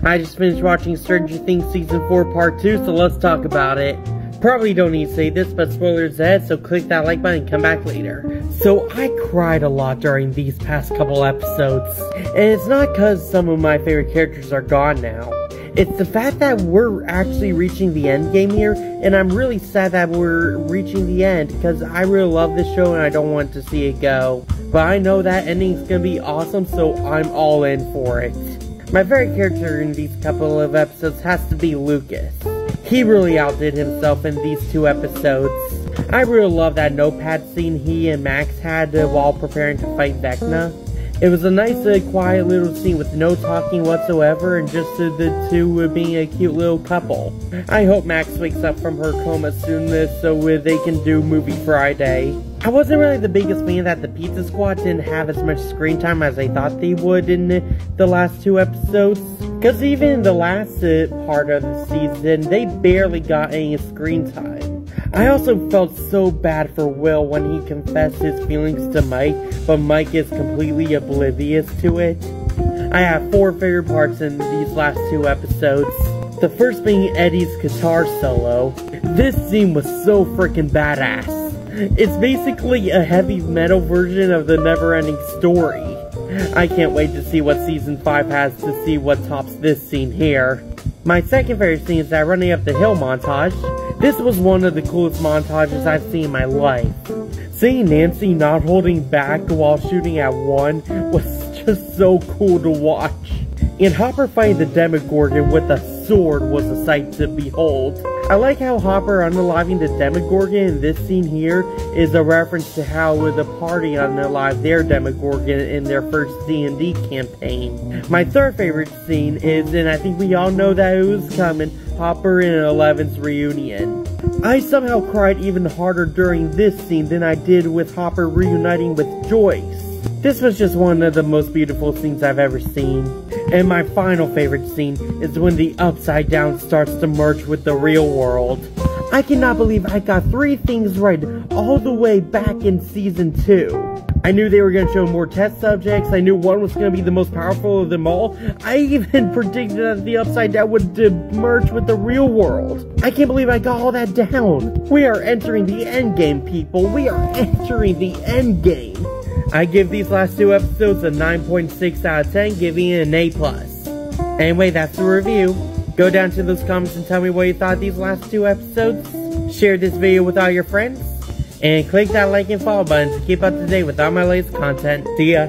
I just finished watching Stranger Things Season 4 Part 2, so let's talk about it. Probably don't need to say this, but spoilers ahead, so click that like button and come back later. So I cried a lot during these past couple episodes, and it's not because some of my favorite characters are gone now. It's the fact that we're actually reaching the end game here, and I'm really sad that we're reaching the end, because I really love this show and I don't want to see it go. But I know that ending's gonna be awesome, so I'm all in for it. My favorite character in these couple of episodes has to be Lucas. He really outdid himself in these 2 episodes. I really love that notepad scene he and Max had while preparing to fight Vecna. It was a nice, quiet little scene with no talking whatsoever and just the two being a cute little couple. I hope Max wakes up from her coma soon so they can do Movie Friday. I wasn't really the biggest fan that the Pizza Squad didn't have as much screen time as I thought they would in the last 2 episodes. Because even in the last part of the season, they barely got any screen time. I also felt so bad for Will when he confessed his feelings to Mike, but Mike is completely oblivious to it. I have 4 favorite parts in these last 2 episodes. The first being Eddie's guitar solo. This scene was so freaking badass. It's basically a heavy metal version of the Neverending Story. I can't wait to see what Season 5 has to see what tops this scene here. My second favorite scene is that running up the hill montage. This was one of the coolest montages I've seen in my life. Seeing Nancy not holding back while shooting at one was just so cool to watch. And Hopper fighting the Demogorgon with a sword was a sight to behold. I like how Hopper unaliving the Demogorgon in this scene here is a reference to how the party unalived their Demogorgon in their first D&D campaign. My third favorite scene is, and I think we all know that it was coming, Hopper and Eleven's reunion. I somehow cried even harder during this scene than I did with Hopper reuniting with Joyce. This was just one of the most beautiful scenes I've ever seen. And my final favorite scene is when the Upside Down starts to merge with the real world. I cannot believe I got 3 things right all the way back in Season 2. I knew they were going to show more test subjects, I knew one was going to be the most powerful of them all. I even predicted that the Upside Down would merge with the real world. I can't believe I got all that down. We are entering the endgame, people. We are entering the endgame. I give these last 2 episodes a 9.6 out of 10, giving it an A+. Anyway, that's the review. Go down to those comments and tell me what you thought of these last 2 episodes. Share this video with all your friends. And click that like and follow button to keep up to date with all my latest content. See ya!